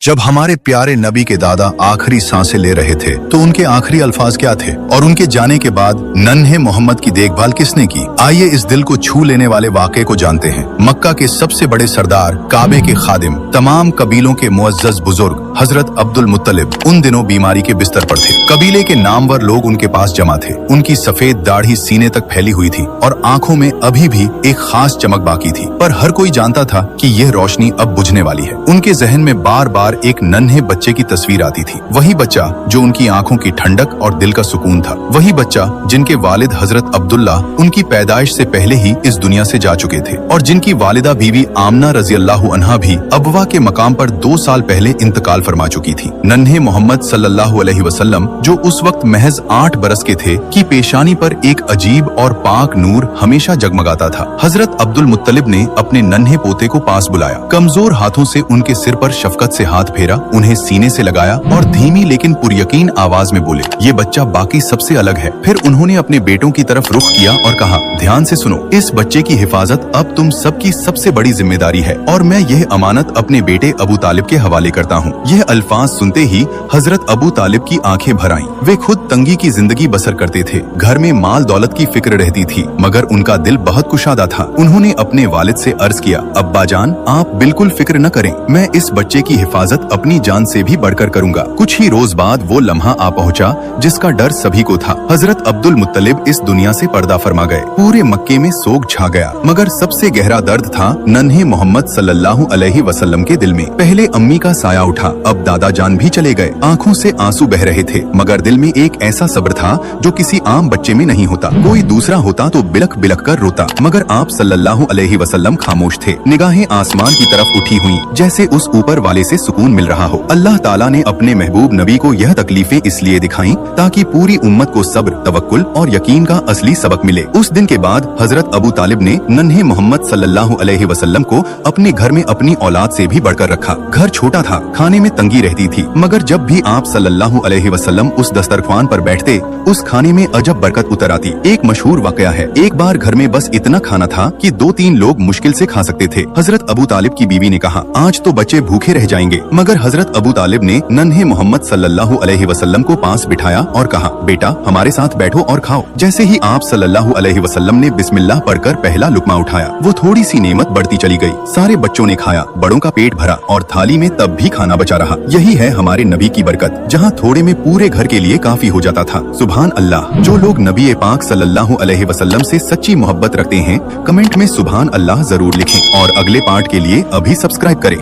जब हमारे प्यारे नबी के दादा आखिरी सांसें ले रहे थे तो उनके आखिरी अल्फाज क्या थे और उनके जाने के बाद नन्हे मोहम्मद की देखभाल किसने की। आइए इस दिल को छू लेने वाले वाक़े को जानते हैं। मक्का के सबसे बड़े सरदार, काबे के खादिम, तमाम कबीलों के मुअज़्ज़ज़ बुजुर्ग हजरत अब्दुल मुत्तलिब उन दिनों बीमारी के बिस्तर पर थे। कबीले के नामवर लोग उनके पास जमा थे। उनकी सफेद दाढ़ी सीने तक फैली हुई थी और आंखों में अभी भी एक खास चमक बाकी थी, पर हर कोई जानता था कि यह रोशनी अब बुझने वाली है। उनके जहन में बार बार एक नन्हे बच्चे की तस्वीर आती थी, वही बच्चा जो उनकी आंखों की ठंडक और दिल का सुकून था, वही बच्चा जिनके वालिद हजरत अब्दुल्ला उनकी पैदाइश से पहले ही इस दुनिया से जा चुके थे और जिनकी वालिदा बीवी आमना रजी अल्लाहु अन्हा भी अबवा के मकाम पर 2 साल पहले इंतकाल फरमा चुकी थी। नन्हे मोहम्मद सल्लल्लाहु अलैहि वसल्लम जो उस वक्त महज 8 बरस के थे की पेशानी पर एक अजीब और पाक नूर हमेशा जगमगाता था। हजरत अब्दुल मुत्तलिब ने अपने नन्हे पोते को पास बुलाया, कमजोर हाथों से उनके सिर पर शफकत से हाथ फेरा, उन्हें सीने से लगाया और धीमी लेकिन पुरयकीन आवाज में बोले, ये बच्चा बाकी सबसे अलग है। फिर उन्होंने अपने बेटों की तरफ रुख किया और कहा, ध्यान से सुनो, इस बच्चे की हिफाजत अब तुम सबकी सबसे बड़ी जिम्मेदारी है और मैं यह अमानत अपने बेटे अबू तालिब के हवाले करता हूँ। यह अल्फाज सुनते ही हजरत अबू तालिब की आंखें भर आईं। वे खुद तंगी की जिंदगी बसर करते थे, घर में माल दौलत की फिक्र रहती थी, मगर उनका दिल बहुत कुशादा था। उन्होंने अपने वालिद से अर्ज किया, अब्बा जान, आप बिल्कुल फिक्र न करें, मैं इस बच्चे की हिफाजत अपनी जान से भी बढ़कर करूंगा। कुछ ही रोज बाद वो लम्हा आ पहुंचा जिसका डर सभी को था। हजरत अब्दुल मुत्तलिब इस दुनिया से पर्दा फरमा गए। पूरे मक्के में सोग छा गया, मगर सबसे गहरा दर्द था नन्हे मोहम्मद सल्लल्लाहु अलैहि वसल्लम के दिल में। पहले अम्मी का साया उठा, अब दादा जान भी चले गए। आंखों से आंसू बह रहे थे, मगर दिल में एक ऐसा सब्र था जो किसी आम बच्चे में नहीं होता। कोई दूसरा होता तो बिलख बिलख कर रोता, मगर आप सल्लल्लाहु अलैहि वसल्लम खामोश थे। निगाहें आसमान की तरफ उठी हुई, जैसे उस ऊपर वाले से सुकून मिल रहा हो। अल्लाह ताला ने अपने महबूब नबी को यह तकलीफें इसलिए दिखाई ताकि पूरी उम्मत को सब्र, तवक्कुल और यकीन का असली सबक मिले। उस दिन के बाद हजरत अबू तालिब ने नन्हे मोहम्मद सल्लल्लाहु अलैहि वसल्लम को अपने घर में अपनी औलाद से भी बढ़कर रखा। घर छोटा था, खाने में तंगी रहती थी, मगर जब भी आप सल्लल्लाहु अलैहि वसल्लम उस दस्तरख्वान पर बैठते, उस खाने में अजब बरकत उतर आती। एक मशहूर वाकया है, एक बार घर में बस इतना खाना था कि 2-3 लोग मुश्किल से खा सकते थे। हजरत अबू तालिब की बीवी ने कहा, आज तो बच्चे भूखे रह जाएंगे, मगर हजरत अबू तालिब ने नन्हे मोहम्मद सल्लल्लाहु अलैहि वसल्लम को पास बिठाया और कहा, बेटा हमारे साथ बैठो और खाओ। जैसे ही आप सल्लल्लाहु अलैहि वसल्लम ने बिस्मिल्लाह पढ़कर पहला लुकमा उठाया, वो थोड़ी सी नेमत बढ़ती चली गई। सारे बच्चों ने खाया, बड़ों का पेट भरा और थाली में तब भी खाना बचा रहा। यही है हमारे नबी की बरकत, जहाँ थोड़े में पूरे घर के लिए काफी हो जाता था। सुभान अल्लाह। जो लोग नबी पाक सल्लल्लाहु अलैहि वसल्लम से सच्ची मोहब्बत रखते हैं, कमेंट में सुभान अल्लाह जरूर लिखें और अगले पार्ट के लिए अभी सब्सक्राइब करें।